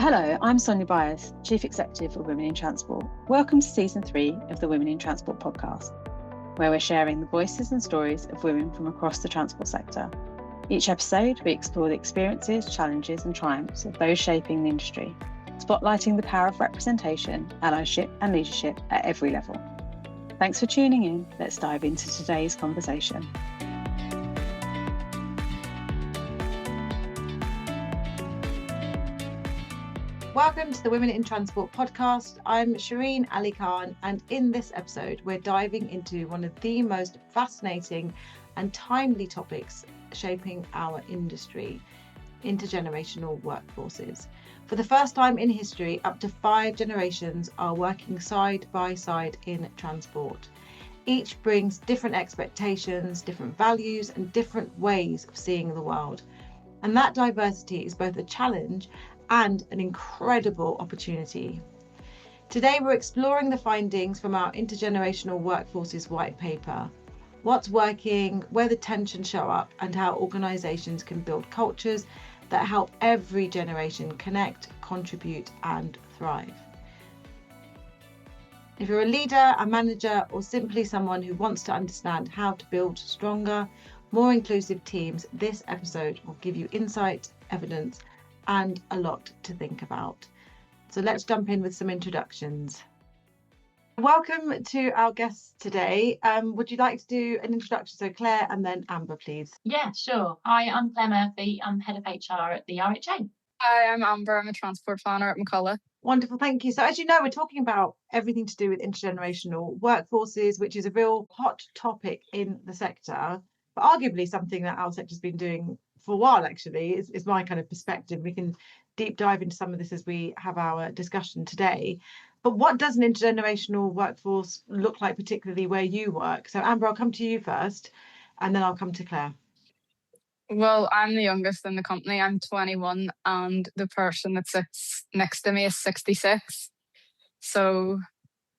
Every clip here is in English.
Hello, I'm Sonia Byers, Chief Executive of Women in Transport. Welcome to Season 3 of the Women in Transport podcast, where we're sharing the voices and stories of women from across the transport sector. Each episode, we explore the experiences, challenges and triumphs of those shaping the industry, spotlighting the power of representation, allyship and leadership at every level. Thanks for tuning in. Let's dive into today's conversation. Welcome to the Women in Transport podcast. I'm Shireen Ali-Khan, and in this episode, we're diving into one of the most fascinating and timely topics shaping our industry: intergenerational workforces. For the first time in history, up to 5 generations are working side by side in transport. Each brings different expectations, different values, and different ways of seeing the world. And that diversity is both a challenge and an incredible opportunity. Today, we're exploring the findings from our Intergenerational Workforces White Paper. What's working, where the tensions show up, and how organisations can build cultures that help every generation connect, contribute, and thrive. If you're a leader, a manager, or simply someone who wants to understand how to build stronger, more inclusive teams, this episode will give you insight, evidence, and a lot to think about. So let's jump in with some introductions. Welcome to our guests today. Would you like to do an introduction? So Claire and then Amber, please. Yeah, sure. Hi, I'm Clare Murphy. I'm Head of HR at the RHA. Hi, I'm Amber. I'm a transport planner at McCulla. Wonderful, thank you. So as you know, we're talking about everything to do with intergenerational workforces, which is a real hot topic in the sector, but arguably something that our sector's been doing for a while, actually, is my kind of perspective. We can deep dive into some of this as we have our discussion today. But what does an intergenerational workforce look like, particularly where you work? So Amber, I'll come to you first, and then I'll come to Claire. Well, I'm the youngest in the company. I'm 21, and the person that sits next to me is 66. So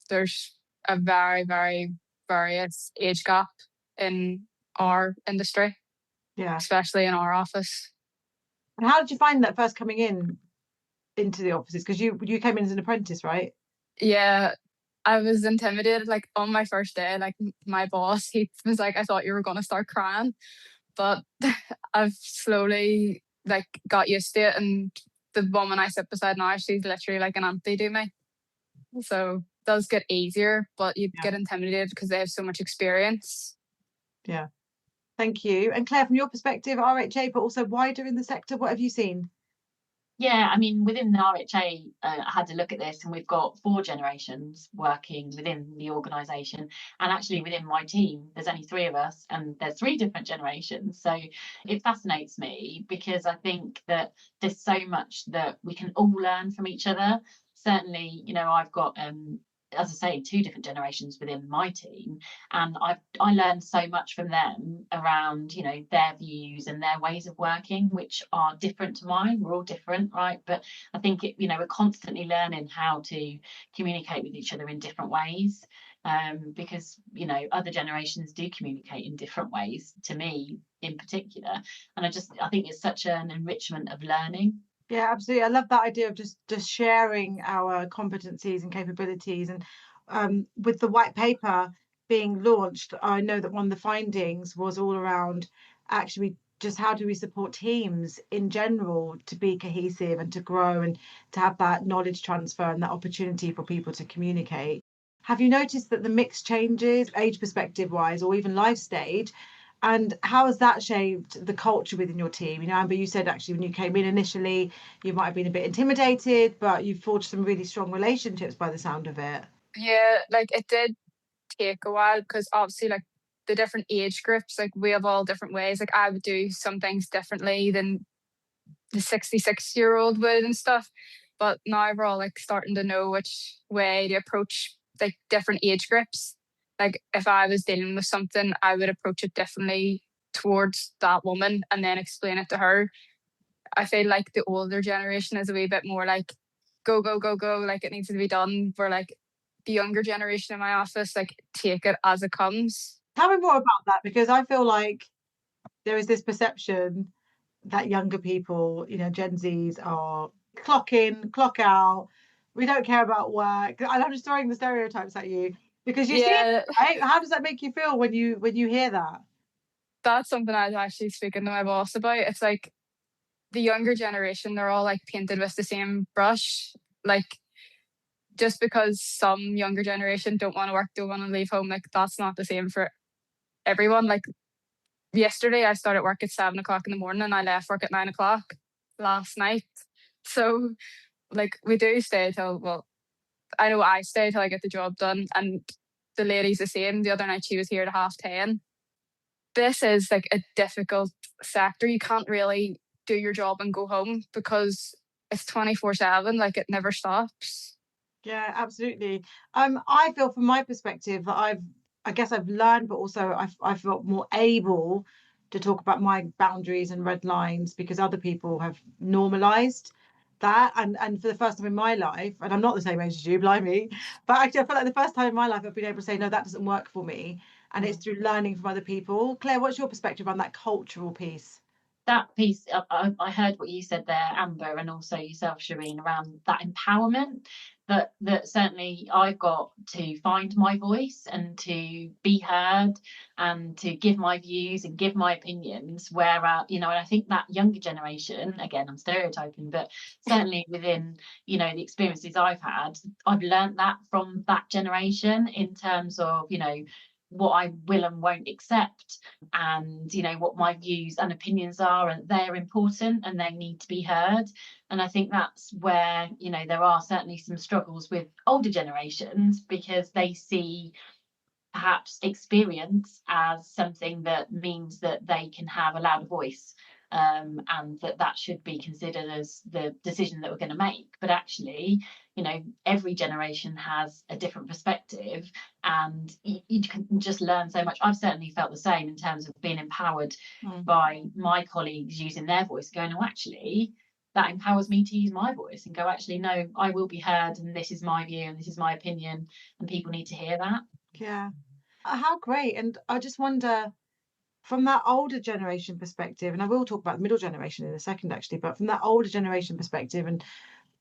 there's a very, very various age gap in our industry, especially in our office. And how did you find that first coming into the offices? Because you came in as an apprentice, right? Yeah, I was intimidated. Like on my first day, like my boss, he was like, "I thought you were going to start crying." But I've slowly got used to it, and the woman I sit beside now, she's literally like an auntie to me. So it does get easier, but you get intimidated because they have so much experience. Yeah. Thank you. And Claire, from your perspective, RHA, but also wider in the sector, what have you seen? Yeah, I mean, within the RHA, I had to look at this, and we've got 4 generations working within the organisation. And actually within my team, there's only 3 of us, and there's 3 different generations. So it fascinates me because I think that there's so much that we can all learn from each other. Certainly, I've got as I say, 2 different generations within my team, and I learned so much from them around, their views and their ways of working, which are different to mine. We're all different, right? But I think we're constantly learning how to communicate with each other in different ways, because other generations do communicate in different ways to me in particular, and I think it's such an enrichment of learning. Yeah, absolutely. I love that idea of just sharing our competencies and capabilities. And with the white paper being launched, I know that one of the findings was all around actually just how do we support teams in general to be cohesive and to grow and to have that knowledge transfer and that opportunity for people to communicate. Have you noticed that the mix changes age perspective wise, or even life stage? And how has that shaped the culture within your team? Amber, you said actually when you came in initially, you might have been a bit intimidated, but you've forged some really strong relationships by the sound of it. Yeah, it did take a while because obviously the different age groups, we have all different ways. I would do some things differently than the 66-year-old would and stuff. But now we're all starting to know which way to approach different age groups. If I was dealing with something, I would approach it differently towards that woman and then explain it to her. I feel like the older generation is a wee bit more go, go, go, go, it needs to be done. Where the younger generation in my office, take it as it comes. Tell me more about that, because I feel like there is this perception that younger people, Gen Zs, are clock in, clock out. We don't care about work. And I'm just throwing the stereotypes at you because you see it, right? How does that make you feel when you hear that? That's something I was actually speaking to my boss about. It's like the younger generation, they're all like painted with the same brush. Like, just because some younger generation don't want to work, don't want to leave home, like that's not the same for everyone. Like yesterday, I started work at 7 o'clock in the morning and I left work at 9 o'clock last night. So, like, we do stay till, well, I know I stay till I get the job done. And the lady's the same. The other night, she was here at 10:30. This is like a difficult sector. You can't really do your job and go home because it's 24/7, like, it never stops. Yeah, absolutely. I feel from my perspective that I guess I've learned, but also I felt more able to talk about my boundaries and red lines because other people have normalized that. And for the first time in my life, and I'm not the same age as you, blimey, but actually I feel like the first time in my life I've been able to say, no, that doesn't work for me. And it's through learning from other people. Claire, what's your perspective on that cultural piece? That piece, I heard what you said there, Amber, and also yourself, Shireen, around that empowerment. That certainly I've got to find my voice and to be heard and to give my views and give my opinions. Where and I think that younger generation, again, I'm stereotyping, but certainly within the experiences I've had, I've learned that from that generation in terms of what I will and won't accept, and what my views and opinions are, and they're important and they need to be heard. And I think that's where there are certainly some struggles with older generations, because they see perhaps experience as something that means that they can have a louder voice, and that should be considered as the decision that we're going to make. But actually, every generation has a different perspective, and you can just learn so much. I've certainly felt the same in terms of being empowered by my colleagues using their voice, going, oh, actually, that empowers me to use my voice and go, actually, no, I will be heard, and this is my view and this is my opinion, and people need to hear that. Yeah. How great. And I just wonder, from that older generation perspective, and I will talk about the middle generation in a second, actually, but from that older generation perspective, and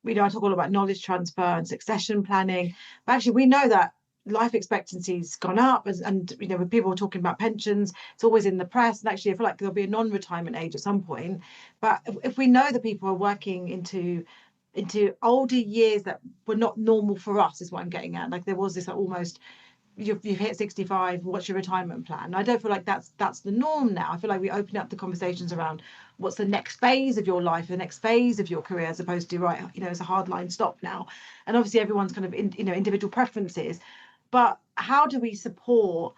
I talk all about knowledge transfer and succession planning, but actually we know that life expectancy's gone up, and when people are talking about pensions, it's always in the press, and actually I feel like there'll be a non-retirement age at some point. But if we know that people are working into older years that were not normal for us, is what I'm getting at. Like there was this almost, you've hit 65, what's your retirement plan? I don't feel like that's the norm now. I feel like we open up the conversations around what's the next phase of your life, the next phase of your career, as opposed to, right, it's a hard line stop now. And obviously everyone's kind of individual preferences, but how do we support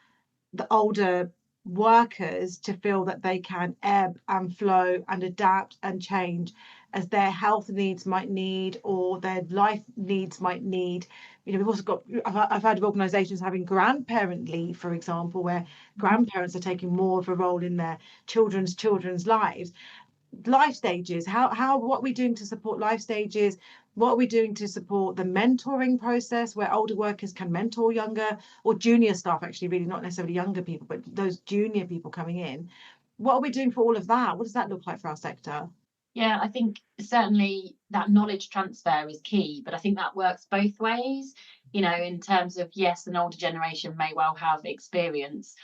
the older workers to feel that they can ebb and flow and adapt and change as their health needs might need, or their life needs might need? We've also got, I've heard of organisations having grandparent leave, for example, where grandparents are taking more of a role in their children's lives. Life stages, what are we doing to support life stages? What are we doing to support the mentoring process, where older workers can mentor younger or junior staff, actually, really not necessarily younger people, but those junior people coming in? What are we doing for all of that? What does that look like for our sector? Yeah, I think certainly that knowledge transfer is key, but I think that works both ways, in terms of, yes, an older generation may well have experience,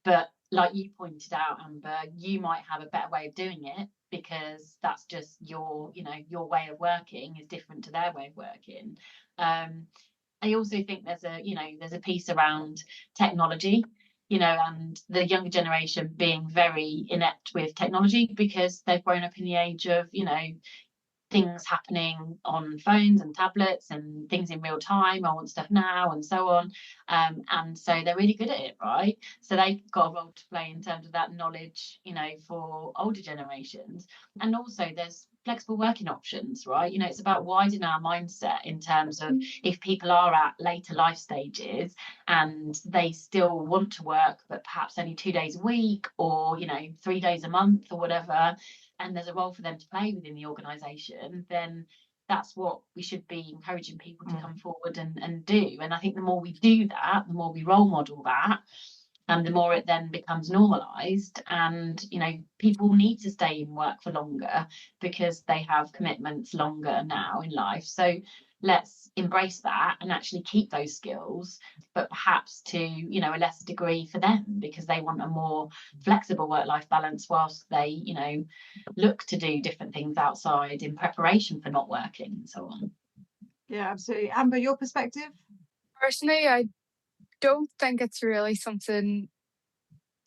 but like you pointed out, Amber, you might have a better way of doing it, because that's just your way of working is different to their way of working. I also think there's a piece around technology, and the younger generation being very inept with technology because they've grown up in the age of, things happening on phones and tablets and things in real time. I want stuff now, and so on. And so they're really good at it, right? So they've got a role to play in terms of that knowledge, for older generations. And also there's flexible working options, right? It's about widening our mindset in terms of, if people are at later life stages and they still want to work, but perhaps only 2 days a week, or 3 days a month, or whatever, and there's a role for them to play within the organisation, then that's what we should be encouraging people to come forward and do. And I think the more we do that, the more we role model that, And the more it then becomes normalised, and people need to stay in work for longer because they have commitments longer now in life. So let's embrace that and actually keep those skills, but perhaps to a lesser degree for them, because they want a more flexible work-life balance whilst they look to do different things outside in preparation for not working and so on. Yeah, absolutely. Amber, your perspective? Personally, I don't think it's really something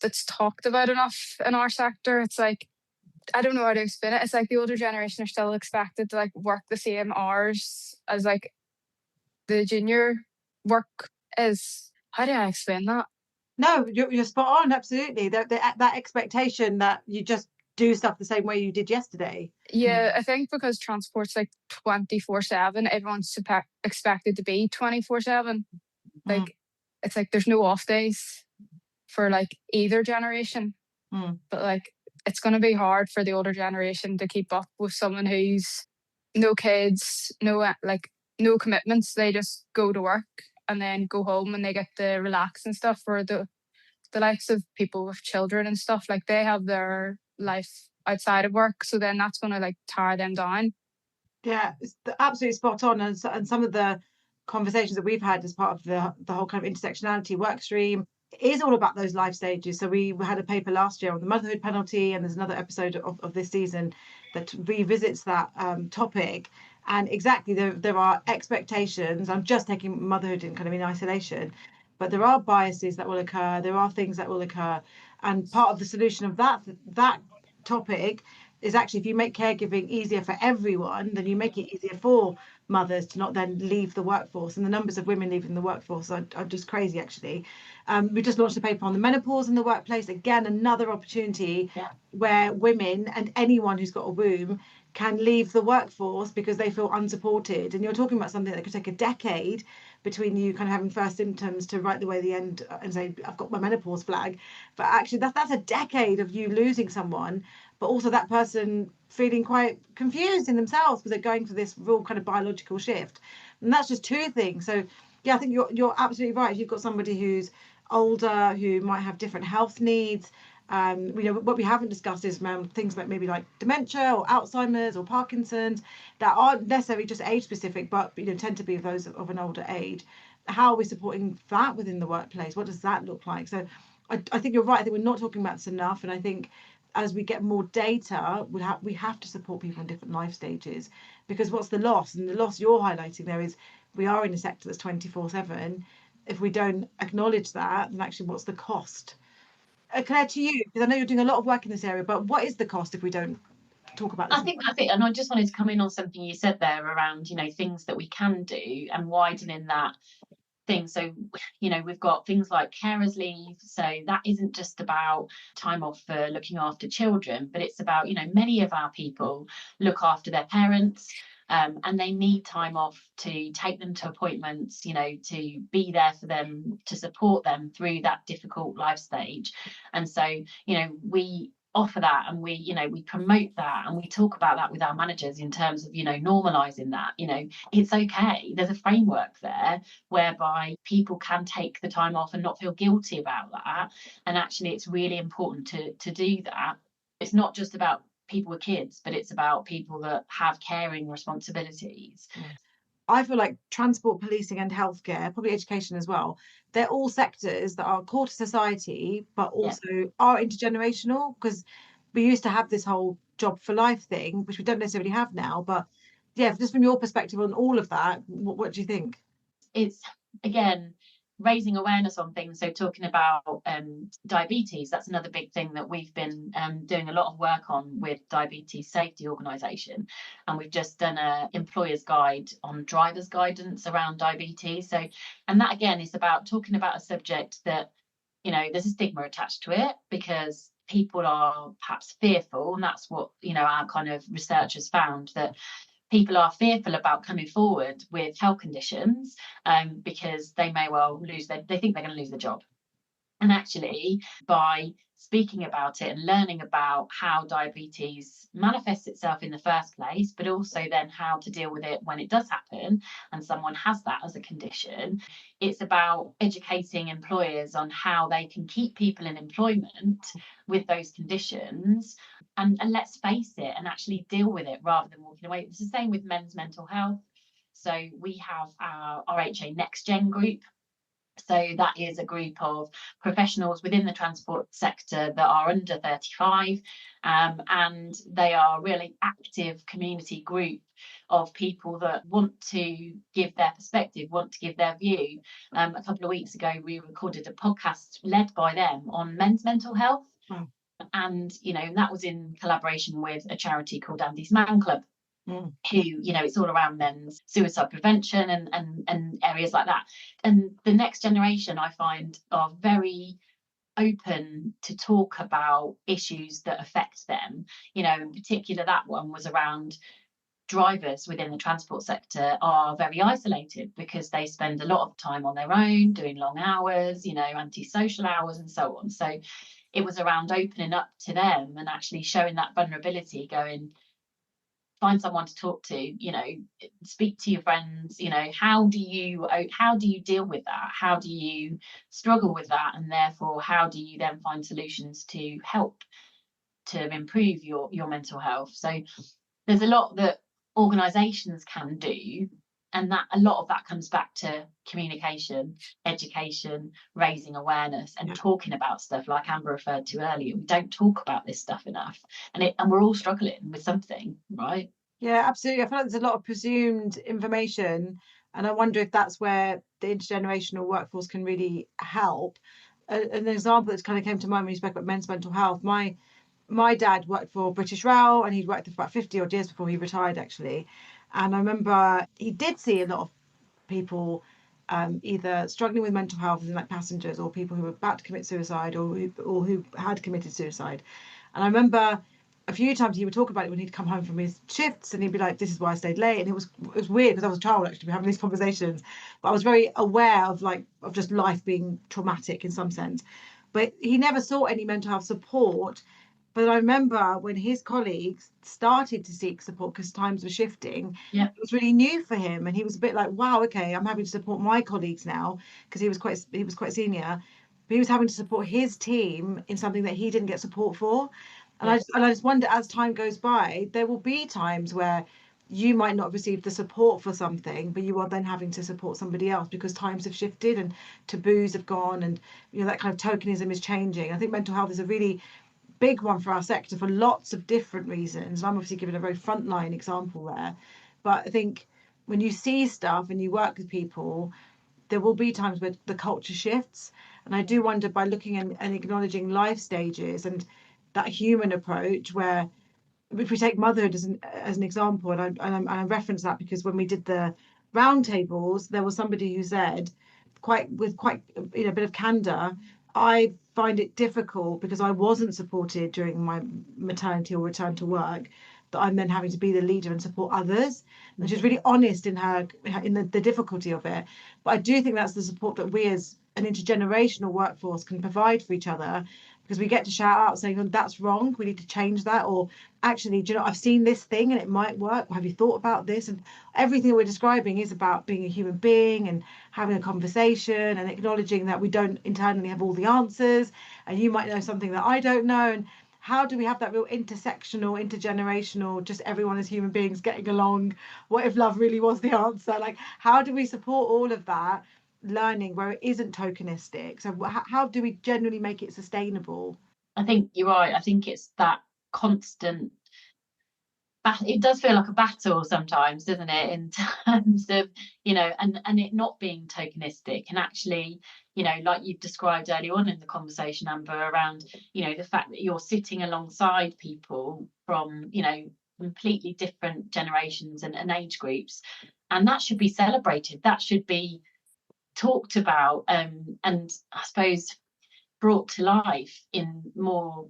that's talked about enough in our sector. It's like, I don't know how to explain it. It's like the older generation are still expected to like work the same hours as like the junior work is. How do I explain that? No, you're spot on. Absolutely. That expectation that you just do stuff the same way you did yesterday. Yeah, I think because transport's like 24/7, everyone's expected to be 24/7. Like, it's like there's no off days for like either generation. But like, it's going to be hard for the older generation to keep up with someone who's no kids, no commitments. They just go to work and then go home and they get to relax and stuff. For the likes of people with children and stuff, like they have their life outside of work, so then that's going to like tire them down. Yeah, it's absolutely spot on. And some of the conversations that we've had as part of the whole kind of intersectionality work stream is all about those life stages. So we had a paper last year on the motherhood penalty, and there's another episode of this season that revisits that topic. And exactly, there are expectations. I'm just taking motherhood in kind of in isolation, but there are biases that will occur. There are things that will occur, and part of the solution of that topic is actually, if you make caregiving easier for everyone, then you make it easier for mothers to not then leave the workforce. And the numbers of women leaving the workforce are just crazy, actually. We just launched a paper on the menopause in the workplace. Again, another opportunity where women and anyone who's got a womb can leave the workforce because they feel unsupported. And you're talking about something that could take a decade between you kind of having first symptoms to right the way to the end and say, I've got my menopause flag. But actually, that's a decade of you losing someone, but also that person feeling quite confused in themselves because they're going through this real kind of biological shift. And that's just two things. So yeah, I think you're absolutely right. If you've got somebody who's older, who might have different health needs, what we haven't discussed is things like maybe like dementia or Alzheimer's or Parkinson's that aren't necessarily just age specific, but tend to be those of an older age. How are we supporting that within the workplace? What does that look like? So I think you're right. I think we're not talking about this enough, and I think as we get more data, we have to support people in different life stages, because what's the loss? And the loss you're highlighting there is we are in a sector that's 24/7. If we don't acknowledge that, then actually what's the cost? Claire, to you, because I know you're doing a lot of work in this area, but what is the cost if we don't talk about this? I think that's it. And I just wanted to come in on something you said there around, things that we can do and widening that thing. So, we've got things like carers leave. So that isn't just about time off for looking after children, but it's about, many of our people look after their parents. And they need time off to take them to appointments, to be there for them, to support them through that difficult life stage. And so, we offer that, and we promote that, and we talk about that with our managers in terms of normalizing that. It's okay, there's a framework there whereby people can take the time off and not feel guilty about that. And actually it's really important to do that. It's not just about people with kids, but it's about people that have caring responsibilities. I feel like transport, policing and healthcare, probably education as well, they're all sectors that are core to society, but also are intergenerational, because we used to have this whole job for life thing, which we don't necessarily have now. But yeah, just from your perspective on all of that, what do you think? It's, again, raising awareness on things. So talking about diabetes, that's another big thing that we've been doing a lot of work on with Diabetes Safety Organisation, and we've just done a employer's guide on driver's guidance around diabetes. So, and that again is about talking about a subject that there's a stigma attached to it because people are perhaps fearful, and that's what our kind of research has found, that people are fearful about coming forward with health conditions because they may well they think they're going to lose their job. And actually, by speaking about it and learning about how diabetes manifests itself in the first place, but also then how to deal with it when it does happen and someone has that as a condition, it's about educating employers on how they can keep people in employment with those conditions. And let's face it, and actually deal with it rather than walking away. It's the same with men's mental health. So we have our RHA Next Gen group. So that is a group of professionals within the transport sector that are under 35, and they are a really active community group of people that want to give their perspective, want to give their view. A couple of weeks ago, we recorded a podcast led by them on men's mental health. Wow. And, that was in collaboration with a charity called Andy's Man Club. Who, it's all around men's suicide prevention and areas like that. And the next generation, I find, are very open to talk about issues that affect them. In particular, that one was around drivers within the transport sector are very isolated because they spend a lot of time on their own, doing long hours, antisocial hours and so on. So it was around opening up to them and actually showing that vulnerability, going, find someone to talk to, speak to your friends, how do you deal with that? How do you struggle with that? And therefore, how do you then find solutions to help to improve your mental health? So there's a lot that organisations can do, and that a lot of that comes back to communication, education, raising awareness, and talking about stuff like Amber referred to earlier. We don't talk about this stuff enough, and we're all struggling with something, right? Yeah, absolutely. I feel like there's a lot of presumed information, and I wonder if that's where the intergenerational workforce can really help. An example that's kind of came to mind when you spoke about men's mental health. My dad worked for British Rail, and he'd worked for about 50 odd years before he retired, actually. And I remember he did see a lot of people either struggling with mental health, as in like passengers, or people who were about to commit suicide, or who had committed suicide. And I remember a few times he would talk about it when he'd come home from his shifts, and he'd be like, "This is why I stayed late." And it was weird because I was a child actually having these conversations, but I was very aware of just life being traumatic in some sense. But he never sought any mental health support. But I remember when his colleagues started to seek support because times were shifting, it was really new for him. And he was a bit like, wow, okay, I'm having to support my colleagues now, because he was quite senior. But he was having to support his team in something that he didn't get support for. And I just wonder, as time goes by, there will be times where you might not receive the support for something, but you are then having to support somebody else because times have shifted and taboos have gone, and that kind of tokenism is changing. I think mental health is a really big one for our sector for lots of different reasons. I'm obviously giving a very frontline example there, but I think when you see stuff and you work with people, there will be times where the culture shifts. And I do wonder, by looking and acknowledging life stages and that human approach, where if we take motherhood as an example, and I reference that because when we did the roundtables, there was somebody who said, with quite a bit of candor, I find it difficult because I wasn't supported during my maternity or return to work, that I'm then having to be the leader and support others. And she's really honest in the difficulty of it. But I do think that's the support that we as an intergenerational workforce can provide for each other, because we get to shout out saying, oh, that's wrong, we need to change that, or actually, do you know, I've seen this thing and it might work, have you thought about this? And everything we're describing is about being a human being and having a conversation and acknowledging that we don't internally have all the answers, and you might know something that I don't know. And how do we have that real intersectional, intergenerational, just everyone as human beings getting along? What if love really was the answer? Like, how do we support all of that learning where it isn't tokenistic? So how do we generally make it sustainable? I think you're right. I think it's that constant, it does feel like a battle sometimes, doesn't it, in terms of, and it not being tokenistic, and actually, like you've described early on in the conversation, Amber, around, the fact that you're sitting alongside people from, completely different generations and age groups, and that should be celebrated. That should be talked about, and I suppose brought to life in more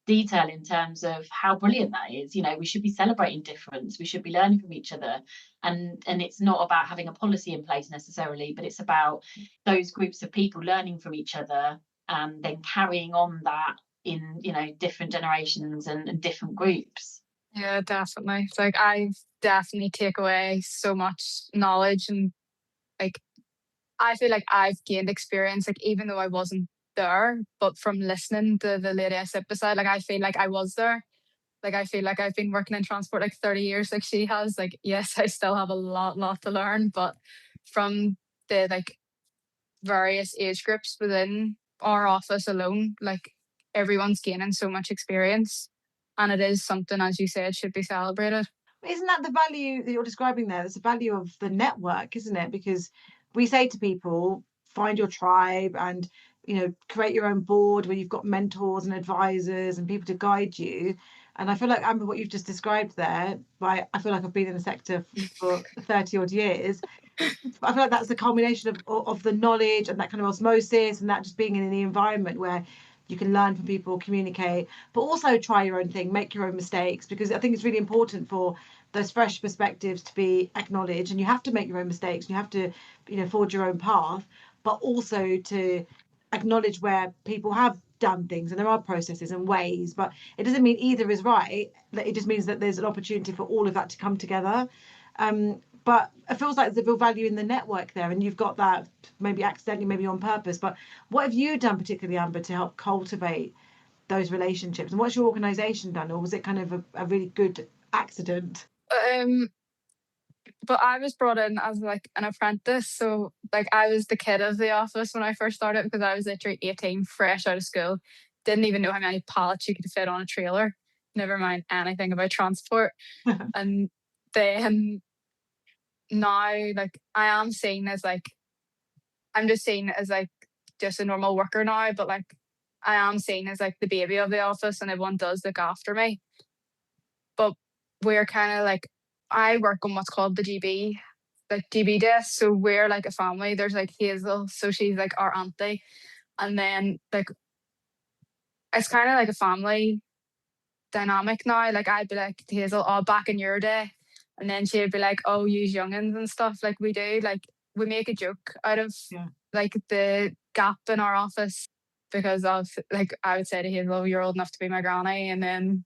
detail in terms of how brilliant that is. We should be celebrating difference, we should be learning from each other, and it's not about having a policy in place necessarily, but it's about those groups of people learning from each other and then carrying on that in, you know, different generations and different groups. Yeah, definitely. It's like I definitely take away so much knowledge, and like I feel like I've gained experience, like even though I wasn't there, but from listening to the lady I sit beside, like I feel like I was there. Like I feel like I've been working in transport like 30 years, like she has. Like yes, I still have a lot to learn, but from the like various age groups within our office alone, like everyone's gaining so much experience, and it is something, as you said, should be celebrated. Isn't that the value that you're describing there? It's the value of the network, isn't it? Because we say to people, find your tribe and, you know, create your own board where you've got mentors and advisors and people to guide you. And I feel like, Amber, what you've just described there, I feel like I've been in the sector for 30 odd years. I feel like that's the culmination of the knowledge and that kind of osmosis, and that just being in the environment where you can learn from people, communicate, but also try your own thing, make your own mistakes, because I think it's really important for those fresh perspectives to be acknowledged, and you have to make your own mistakes, and you have to, you know, forge your own path, but also to acknowledge where people have done things, and there are processes and ways, but it doesn't mean either is right. It just means that there's an opportunity for all of that to come together. But it feels like there's a real value in the network there, and you've got that maybe accidentally, maybe on purpose. But what have you done particularly, Amber, to help cultivate those relationships? And what's your organisation done, or was it kind of a really good accident? But I was brought in as like an apprentice, so like I was the kid of the office when I first started, because I was literally 18, fresh out of school, didn't even know how many pallets you could fit on a trailer, never mind anything about transport. And then now, like I am seen as like, I'm just seen as like just a normal worker now, but like I am seen as like the baby of the office, and everyone does look after me. But we're kind of like, I work on what's called the GB, like GB desk. So we're like a family. There's like Hazel, so she's like our auntie, and then like it's kind of like a family dynamic now. Like I'd be like to Hazel, "Oh, back in your day," and then she'd be like, "Oh, use youngins and stuff." Like we do, like we make a joke out of like the gap in our office, because of like I would say to Hazel, "Oh, you're old enough to be my granny," and then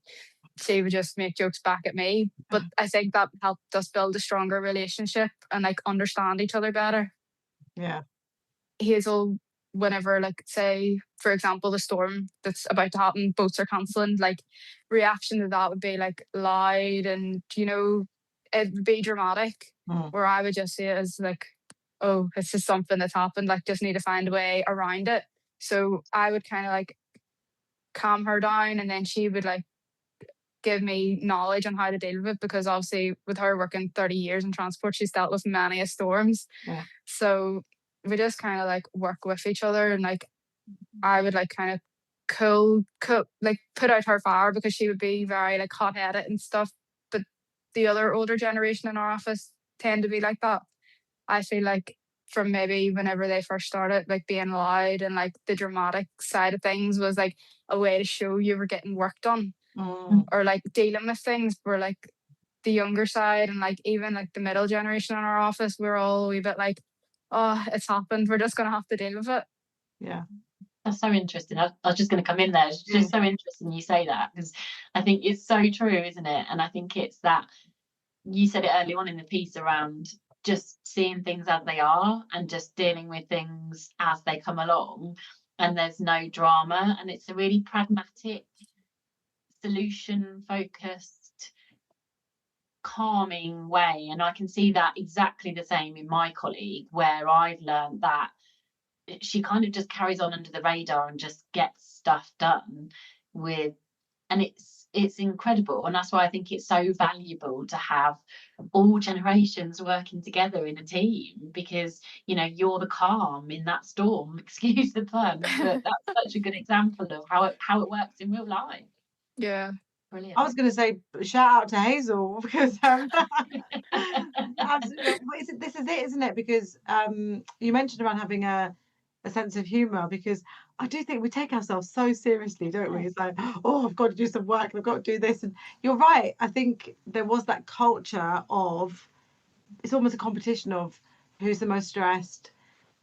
she would just make jokes back at me. But I think that helped us build a stronger relationship and like understand each other better. Yeah. Hazel, whenever like say for example the storm that's about to happen, boats are cancelling, like reaction to that would be like loud, and you know, it would be dramatic. Where I would just see it as like, oh, it's just something that's happened, like just need to find a way around it. So I would kind of like calm her down, and then she would like give me knowledge on how to deal with it, because obviously with her working 30 years in transport, she's dealt with many storms. So we just kind of like work with each other, and like I would like kind of cool like put out her fire, because she would be very like hot-headed and stuff, but the other older generation in our office tend to be like that. I feel like from maybe whenever they first started, like being loud and like the dramatic side of things was like a way to show you were getting work done. Or like dealing with things, were like the younger side, and like even like the middle generation in our office, we're all a wee bit like, oh, it's happened, we're just gonna have to deal with it. Yeah, that's so interesting. I was just going to come in there. It's just so interesting you say that, because I think it's so true, isn't it? And I think it's that you said it early on in the piece around just seeing things as they are and just dealing with things as they come along, and there's no drama, and it's a really pragmatic, solution focused, calming way. And I can see that exactly the same in my colleague, where I've learned that she kind of just carries on under the radar and just gets stuff done with, and it's incredible. And that's why I think it's so valuable to have all generations working together in a team, because you know, you're the calm in that storm, excuse the pun, but that's such a good example of how it works in real life. Yeah. Brilliant. I was going to say shout out to Hazel, because absolutely. This is it, isn't it? Because you mentioned around having a sense of humour, because I do think we take ourselves so seriously, don't we? It's like, oh, I've got to do some work, I've got to do this. And you're right. I think there was that culture of, it's almost a competition of who's the most stressed.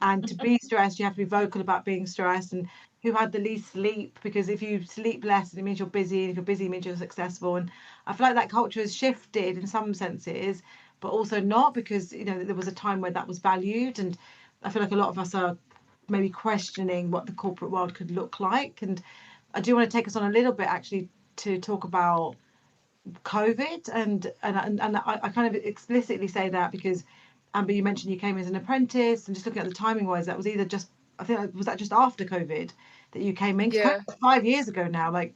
And to be stressed, you have to be vocal about being stressed. And who had the least sleep, because if you sleep less, it means you're busy, and if you're busy, it means you're successful. And I feel like that culture has shifted in some senses, but also not, because there was a time where that was valued, and I feel like a lot of us are maybe questioning what the corporate world could look like. And I do want to take us on a little bit actually to talk about COVID, and I kind of explicitly say that because Amber, you mentioned you came as an apprentice, and just looking at the timing wise, that was either just, I think, was that just after COVID that you came in? Yeah. 5 years ago now, like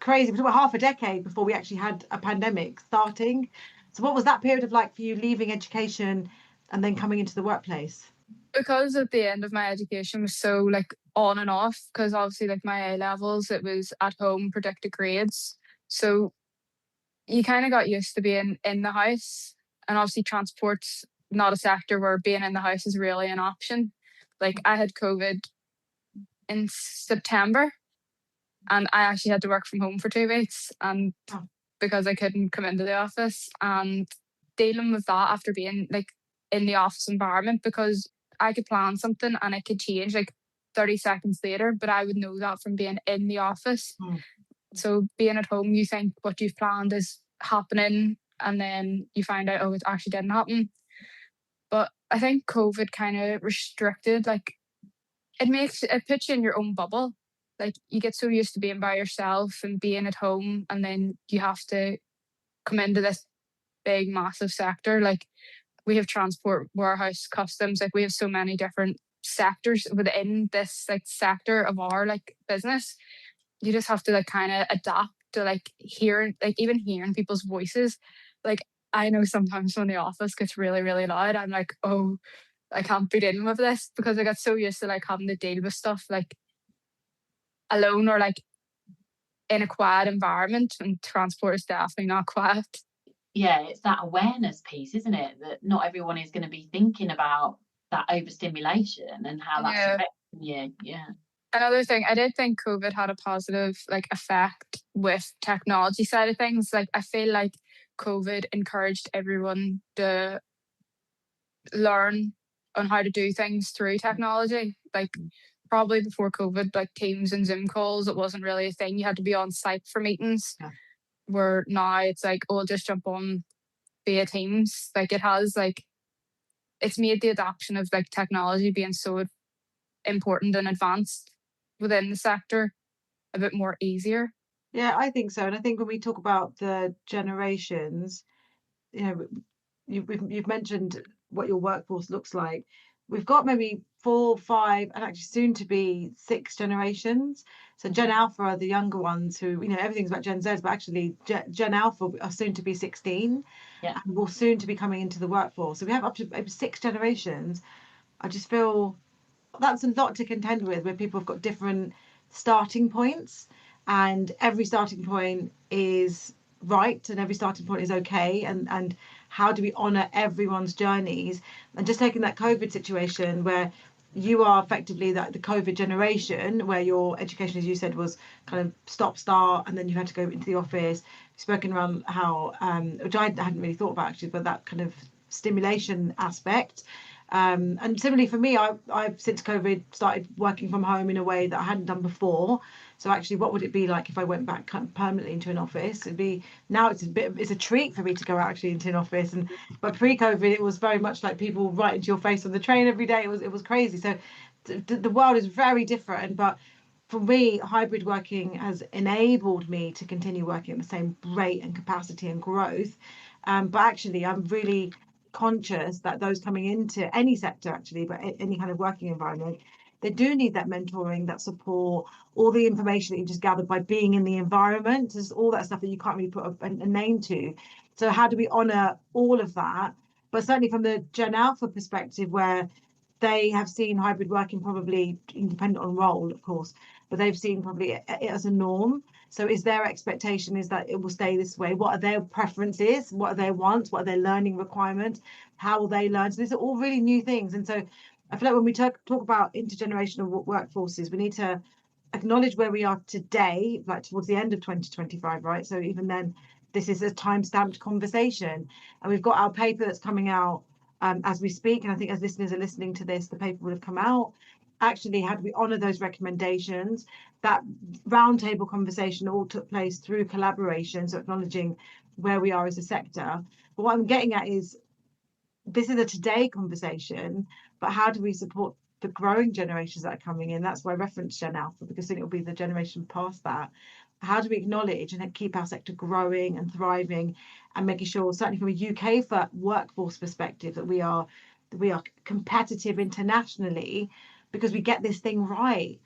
crazy. It was about half a decade before we actually had a pandemic starting. So what was that period of like for you, leaving education and then coming into the workplace? Because at the end of my education was so like on and off, because obviously like my A levels, it was at home predicted grades. So you kind of got used to being in the house, and obviously transport's not a sector where being in the house is really an option. Like I had COVID in September, and I actually had to work from home for 2 weeks, and because I couldn't come into the office, and dealing with that after being like in the office environment, because I could plan something and it could change like 30 seconds later, but I would know that from being in the office. So being at home, you think what you've planned is happening, and then you find out, oh, it actually didn't happen. But I think COVID kind of restricted, like it puts you in your own bubble. Like you get so used to being by yourself and being at home, and then you have to come into this big, massive sector. Like we have transport, warehouse, customs. Like we have so many different sectors within this like sector of our like business. You just have to like kind of adapt to like even hearing people's voices. Like I know sometimes when the office gets really, really loud, I'm like, oh, I can't be dealing with this, because I got so used to like having to deal with stuff like alone or like in a quiet environment, and transport is definitely not quiet. Yeah, it's that awareness piece, isn't it? That not everyone is going to be thinking about that overstimulation and how that's affecting you. Yeah. Another thing, I did think COVID had a positive like effect with technology side of things. Like I feel like COVID encouraged everyone to learn on how to do things through technology. Like probably before COVID, like Teams and Zoom calls, it wasn't really a thing. You had to be on site for meetings. Yeah. Where now it's like, oh, just jump on via Teams. Like it has like, it's made the adoption of like technology being so important and advanced within the sector a bit more easier. Yeah, I think so. And I think when we talk about the generations, you've mentioned what your workforce looks like. We've got maybe 4, 5, and actually soon to be 6 generations. So Gen Alpha are the younger ones who, everything's about Gen Z, but actually Gen Alpha are soon to be 16, yeah, and will soon to be coming into the workforce. So we have up to maybe 6 generations. I just feel that's a lot to contend with, where people have got different starting points, and every starting point is right, and every starting point is okay, and how do we honor everyone's journeys? And just taking that COVID situation, where you are effectively the COVID generation, where your education, as you said, was kind of stop start, and then you had to go into the office. We've spoken around how which I hadn't really thought about actually, but that kind of stimulation aspect. And similarly for me, I've since COVID started working from home in a way that I hadn't done before. So actually, what would it be like if I went back permanently into an office? It'd be, now it's a treat for me to go actually into an office. But pre-COVID, it was very much like people right into your face on the train every day. It was crazy. So the world is very different. But for me, hybrid working has enabled me to continue working at the same rate and capacity and growth. But actually, I'm really conscious that those coming into any sector actually, but any kind of working environment, they do need that mentoring, that support, all the information that you just gathered by being in the environment. There's all that stuff that you can't really put a name to. So how do we honor all of that? But certainly from the Gen Alpha perspective, where they have seen hybrid working, probably independent on role, of course, but they've seen probably it as a norm. So is their expectation is that it will stay this way? What are their preferences? What are their wants? What are their learning requirements? How will they learn? So these are all really new things. And so I feel like when we talk about intergenerational workforces, we need to acknowledge where we are today, like towards the end of 2025, right? So even then, this is a time-stamped conversation. And we've got our paper that's coming out as we speak. And I think as listeners are listening to this, the paper would have come out. actually, how do we honour those recommendations? That roundtable conversation all took place through collaboration, so acknowledging where we are as a sector. But what I'm getting at is, this is a today conversation, but how do we support the growing generations that are coming in? That's why I referenced Gen Alpha, because I think it'll be the generation past that. How do we acknowledge and keep our sector growing and thriving, and making sure, certainly from a UK for workforce perspective, that we are competitive internationally, because we get this thing right?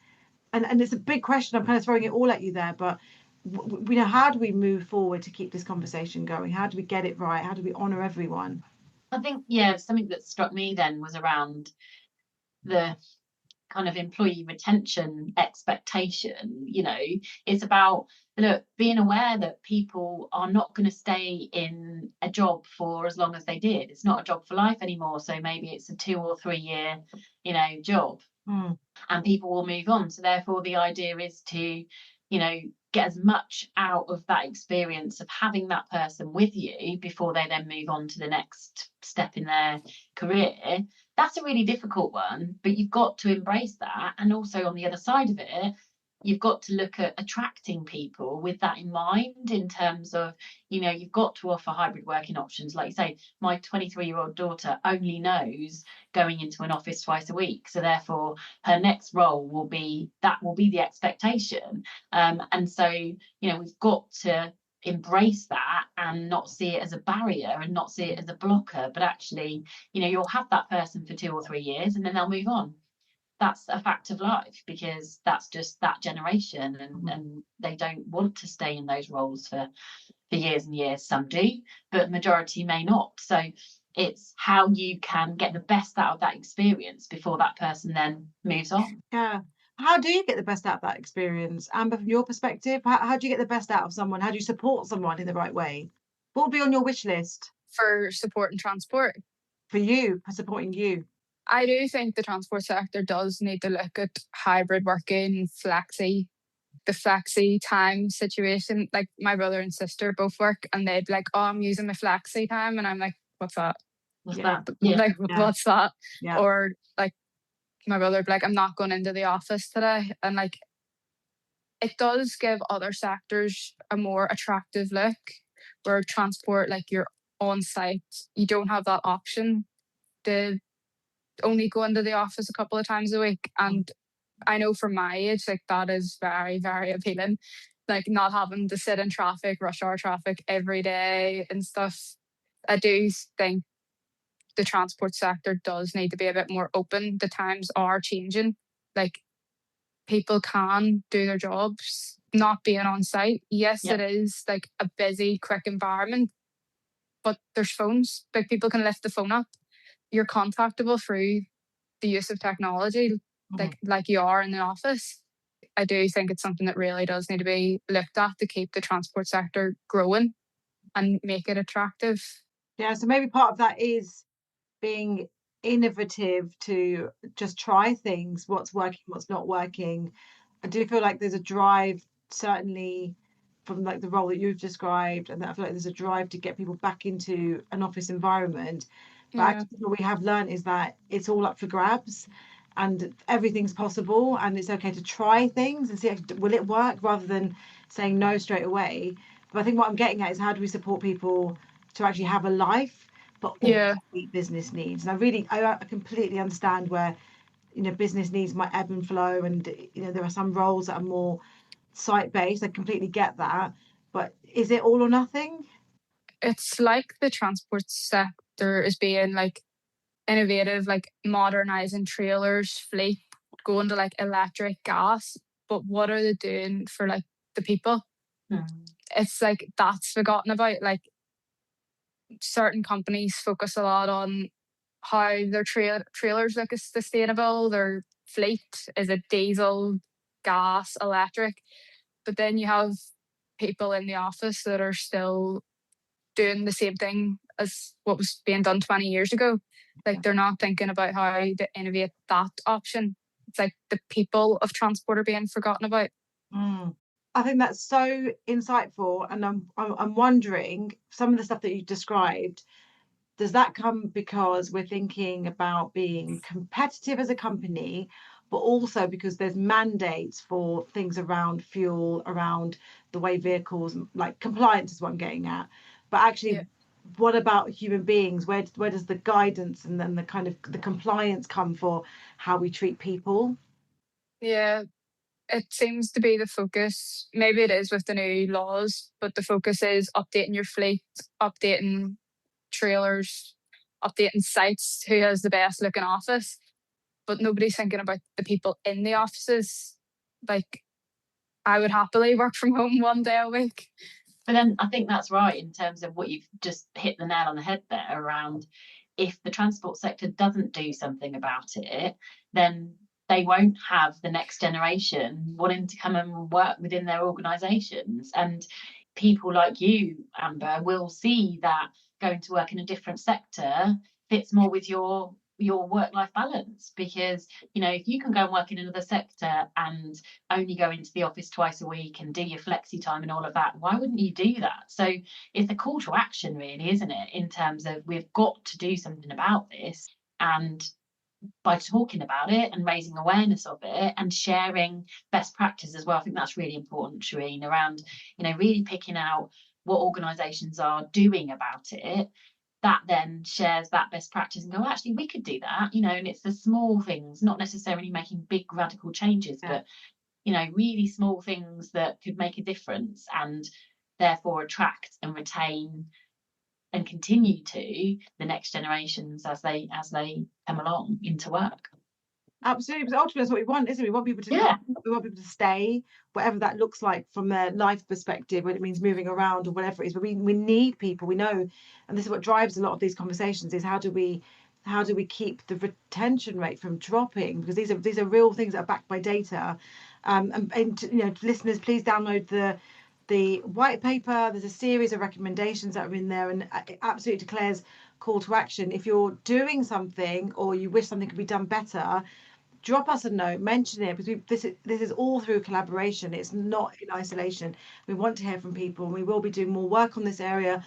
And it's a big question. I'm kind of throwing it all at you there, but we know, how do we move forward to keep this conversation going? How do we get it right? How do we honour everyone? I think, something that struck me then was around the kind of employee retention expectation. It's about, look, being aware that people are not going to stay in a job for as long as they did. It's not a job for life anymore. So maybe it's a 2 or 3 year, job, and people will move on. So therefore, the idea is to, get as much out of that experience of having that person with you before they then move on to the next step in their career. That's a really difficult one, but you've got to embrace that. And also on the other side of it, you've got to look at attracting people with that in mind, in terms of, you've got to offer hybrid working options. Like you say, my 23-year-old daughter only knows going into an office twice a week. So therefore, her next role will be the expectation. And so, we've got to embrace that and not see it as a barrier and not see it as a blocker, but actually, you'll have that person for 2 or 3 years and then they'll move on. That's a fact of life, because that's just that generation, and they don't want to stay in those roles for years and years. Some do, but majority may not. So it's how you can get the best out of that experience before that person then moves on. Yeah. How do you get the best out of that experience, Amber, from your perspective? How do you get the best out of someone? How do you support someone in the right way? What would be on your wish list For support and transport? for you, for supporting you? I do think the transport sector does need to look at hybrid working, the flexi time situation. Like, my brother and sister both work, and they'd be like, "Oh, I'm using my flexi time," and I'm like, "What's that? What's Yeah. that? Yeah. Like, what's that?" Yeah. Or like, my brother would be like, "I'm not going into the office today," and like, it does give other sectors a more attractive look. Where transport, like, you're on site, you don't have that option to only go into the office a couple of times a week. And I know from my age, like, that is very, very appealing. Like, not having to sit in traffic, rush hour traffic every day and stuff. I do think the transport sector does need to be a bit more open. The times are changing. Like, people can do their jobs not being on site. Yes, Yep. It is like a busy, quick environment, but there's phones. Like, people can lift the phone up. You're contactable through the use of technology, like you are in the office. I do think it's something that really does need to be looked at to keep the transport sector growing and make it attractive. Yeah, so maybe part of that is being innovative, to just try things, what's working, what's not working. I do feel like there's a drive, certainly from like the role that you've described, and I feel like there's a drive to get people back into an office environment. But actually what we have learned is that it's all up for grabs, and everything's possible, and it's okay to try things and see, will it work, rather than saying no straight away. But I think what I'm getting at is, how do we support people to actually have a life but also meet business needs? And I completely understand where, business needs might ebb and flow, and there are some roles that are more site based. I completely get that, but is it all or nothing? It's like the transport sector is being like innovative, like modernizing trailers, fleet, going to like electric, gas. But what are they doing for like the people? It's like that's forgotten about. Like, certain companies focus a lot on how their trailers look is sustainable, their fleet is it diesel, gas, electric. But then you have people in the office that are still doing the same thing as what was being done 20 years ago. Like, they're not thinking about how to innovate that option. It's like the people of transport are being forgotten about. I think that's so insightful, and I'm wondering, some of the stuff that you described, does that come because we're thinking about being competitive as a company, but also because there's mandates for things around fuel, around the way vehicles, like compliance is what I'm getting at. But actually, what about human beings? Where does the guidance and then the kind of the compliance come for how we treat people? Yeah, it seems to be the focus. Maybe it is with the new laws, but the focus is updating your fleet, updating trailers, updating sites, who has the best looking office. But nobody's thinking about the people in the offices. Like, I would happily work from home one day a week. But then I think that's right in terms of what you've just hit the nail on the head there around, if the transport sector doesn't do something about it, then they won't have the next generation wanting to come and work within their organisations. And people like you, Amber, will see that going to work in a different sector fits more with your work-life balance, because if you can go and work in another sector and only go into the office twice a week and do your flexi time and all of that, why wouldn't you do that? So it's a call to action, really, isn't it, in terms of we've got to do something about this. And by talking about it and raising awareness of it and sharing best practice as well, I think that's really important, Shireen, around really picking out what organisations are doing about it, that then shares that best practice and go, actually, we could do that, and it's the small things, not necessarily making big radical changes, but really small things that could make a difference and therefore attract and retain and continue to the next generations as they come along into work. Absolutely, because ultimately that's what we want, isn't it? We want people to come, we want people to stay, whatever that looks like from their life perspective, whether it means moving around or whatever it is. But we need people, we know, and this is what drives a lot of these conversations, is how do we keep the retention rate from dropping, because these are real things that are backed by data. And listeners, please download the white paper. There's a series of recommendations that are in there, and absolutely Claire's call to action. If you're doing something or you wish something could be done better, drop us a note, mention it, because this is all through collaboration. It's not in isolation. We want to hear from people, and we will be doing more work on this area,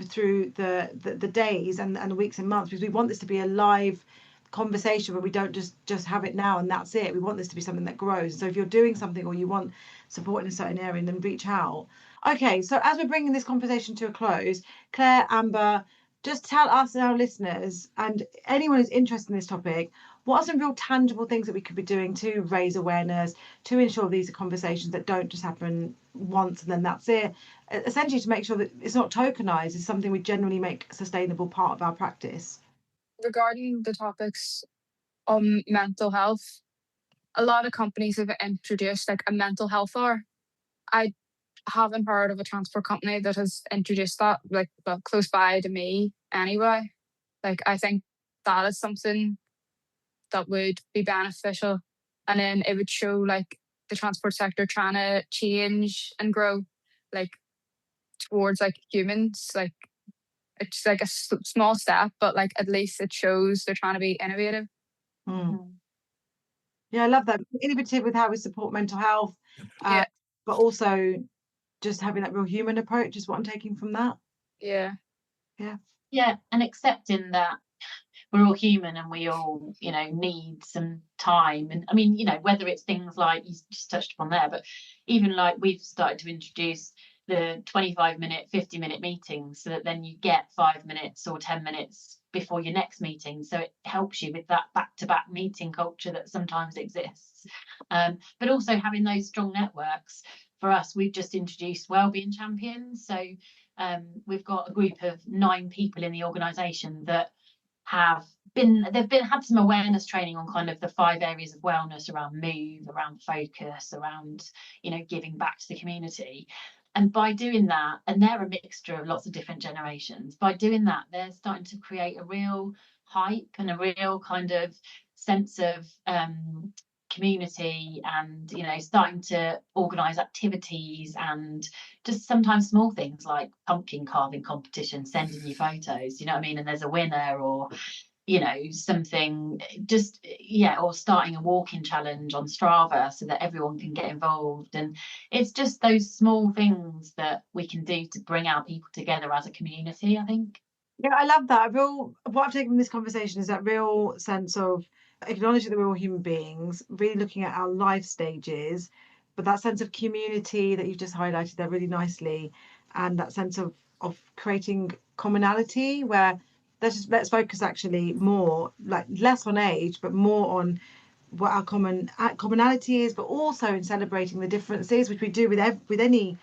through the days and the weeks and months, because we want this to be a live conversation where we don't just have it now and that's it. We want this to be something that grows. So if you're doing something or you want support in a certain area, then reach out. Okay, so as we're bringing this conversation to a close, Claire, Amber, just tell us and our listeners and anyone who's interested in this topic, what are some real tangible things that we could be doing to raise awareness, to ensure these are conversations that don't just happen once and then that's it, essentially to make sure that it's not tokenized, it's something we generally make a sustainable part of our practice? Regarding the topics on mental health, a lot of companies have introduced like a mental health hour. I haven't heard of a transport company that has introduced that, like, well, close by to me anyway. Like, I think that is something that would be beneficial, and then it would show like the transport sector trying to change and grow, like, towards like humans. Like, it's like a small step, but like at least it shows they're trying to be innovative. Yeah, I love that. Innovative with how we support mental health, but also just having that real human approach is what I'm taking from that. Yeah, and accepting that we're all human and we all need some time. And I mean, whether it's things like you just touched upon there, but even like we've started to introduce the 25-minute 50-minute meetings, so that then you get 5 minutes or 10 minutes before your next meeting, so it helps you with that back-to-back meeting culture that sometimes exists. But also having those strong networks. For us, we've just introduced wellbeing champions, so we've got a group of 9 people in the organisation that had some awareness training on kind of the 5 areas of wellness around move, around focus, around giving back to the community. And by doing that, and they're a mixture of lots of different generations, by doing that, they're starting to create a real hype and a real kind of sense of community, and starting to organise activities, and just sometimes small things like pumpkin carving competition, sending you photos, and there's a winner, or something just or starting a walking challenge on Strava so that everyone can get involved. And it's just those small things that we can do to bring our people together as a community, I think. Yeah, I love that. What I've taken from this conversation is that real sense of acknowledging that we're all human beings, really looking at our life stages, but that sense of community that you've just highlighted there really nicely, and that sense of creating commonality, where let's focus actually more, like less on age, but more on what our commonality is, but also in celebrating the differences, which we do with any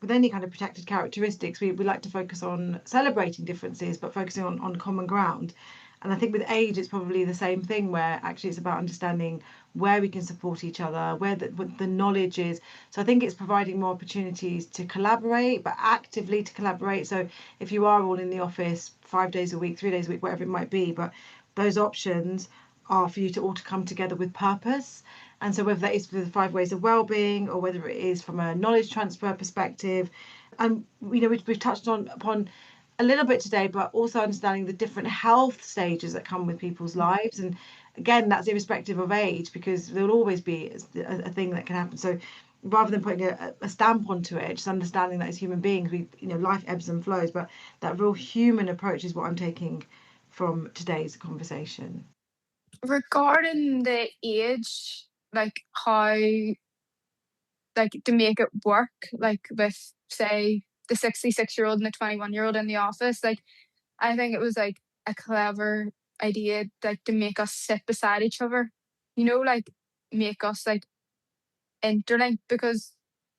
kind of protected characteristics. We like to focus on celebrating differences, but focusing on common ground. And I think with age, it's probably the same thing, where actually it's about understanding where we can support each other, where the knowledge is. So I think it's providing more opportunities to collaborate, but actively to collaborate. So if you are all in the office 5 days a week, 3 days a week, whatever it might be, but those options are for you to all to come together with purpose. And so whether that is for the 5 ways of wellbeing, or whether it is from a knowledge transfer perspective, and we've touched upon a little bit today, but also understanding the different health stages that come with people's lives. And again, that's irrespective of age, because there'll always be a thing that can happen. So rather than putting a stamp onto it, just understanding that as human beings, life ebbs and flows, but that real human approach is what I'm taking from today's conversation. Regarding the age, like how, like to make it work, like with say the 66-year-old and the 21-year-old in the office, like I think it was like a clever idea, like to make us sit beside each other, like make us like interlink, because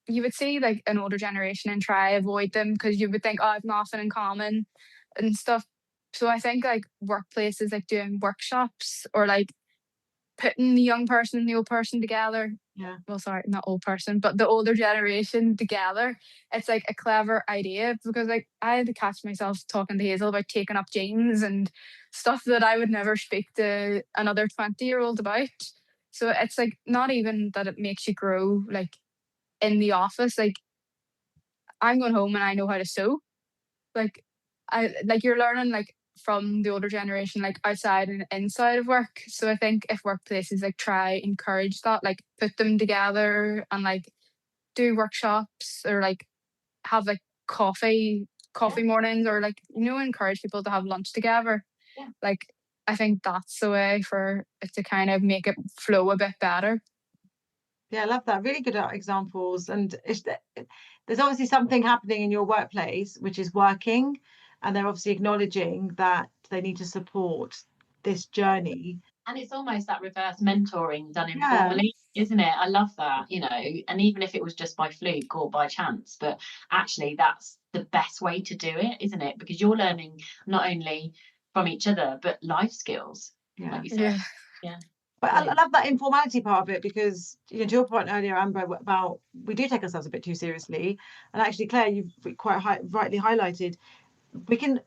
you would see like an older generation and try avoid them because you would think, oh, I've nothing in common and stuff. So I think like workplaces, like doing workshops, or like putting the young person and the old person together. Yeah. Well, sorry, not old person, but the older generation together. It's like a clever idea, because like I had to catch myself talking to Hazel about taking up jeans and stuff that I would never speak to another 20-year-old about. So it's like not even that it makes you grow like in the office. Like I'm going home and I know how to sew. Like you're learning like from the older generation, like outside and inside of work. So I think if workplaces like try encourage that, like put them together and like do workshops, or like have like coffee mornings, or like encourage people to have lunch together. Yeah. Like I think that's the way for it to kind of make it flow a bit better. Yeah, I love that. Really good examples. And there's obviously something happening in your workplace which is working, and they're obviously acknowledging that they need to support this journey. And it's almost that reverse mentoring done informally, isn't it? I love that, and even if it was just by fluke or by chance, but actually that's the best way to do it, isn't it? Because you're learning not only from each other, but life skills, like you said. Yeah. But I love that informality part of it, because to your point earlier, Amber, about we do take ourselves a bit too seriously. And actually, Claire, you've quite rightly highlighted, we can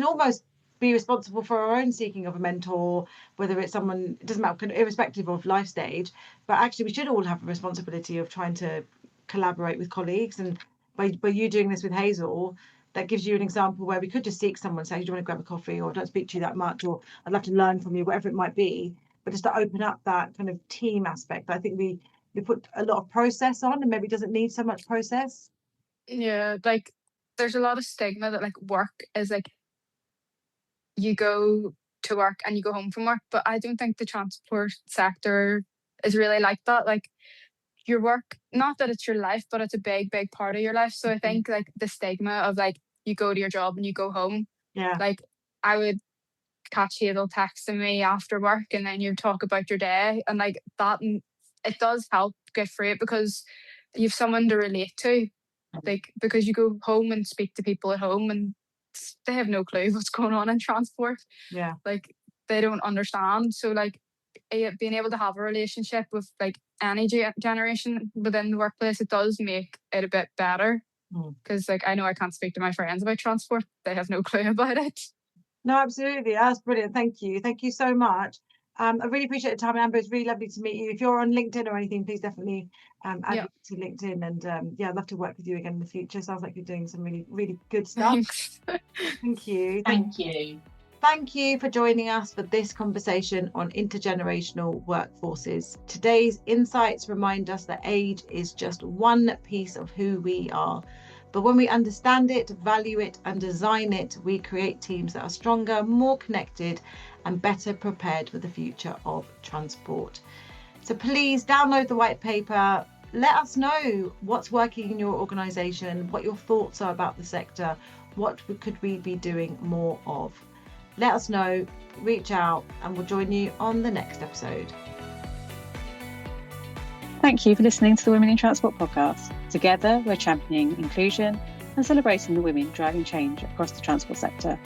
almost be responsible for our own seeking of a mentor, whether it's someone, it doesn't matter, irrespective of life stage. But actually, we should all have a responsibility of trying to collaborate with colleagues. And by you doing this with Hazel, that gives you an example where we could just seek someone, say, do you want to grab a coffee, or don't speak to you that much, or I'd love to learn from you, whatever it might be. But just to open up that kind of team aspect. I think we put a lot of process on, and maybe it doesn't need so much process. Yeah, like there's a lot of stigma that like work is like you go to work and you go home from work, but I don't think the transport sector is really like that. Like your work, not that it's your life, but it's a big part of your life. So I think like the stigma of like you go to your job and you go home. Yeah. Like I would catch Hazel texting me after work, and then you talk about your day, and like that, and it does help get through it, because you've someone to relate to, like because you go home and speak to people at home and they have no clue what's going on in transport. Yeah, like they don't understand. So like being able to have a relationship with like any generation within the workplace, it does make it a bit better, because like I know I can't speak to my friends about transport, they have no clue about it. No, absolutely. That's brilliant. Thank you so much. I really appreciate the time, Amber. It's really lovely to meet you. If you're on LinkedIn or anything, please definitely add me to LinkedIn. And I'd love to work with you again in the future. Sounds like you're doing some really, really good stuff. Thanks. Thank you. Thank you. Thank you for joining us for this conversation on intergenerational workforces. Today's insights remind us that age is just one piece of who we are. But when we understand it, value it and design it, we create teams that are stronger, more connected and better prepared for the future of transport. So please download the white paper. Let us know what's working in your organisation, what your thoughts are about the sector, what could we be doing more of. Let us know, reach out, and we'll join you on the next episode. Thank you for listening to the Women in Transport podcast. Together, we're championing inclusion and celebrating the women driving change across the transport sector.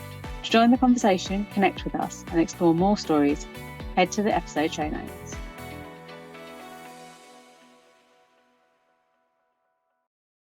To join the conversation, connect with us and explore more stories, head to the episode show notes.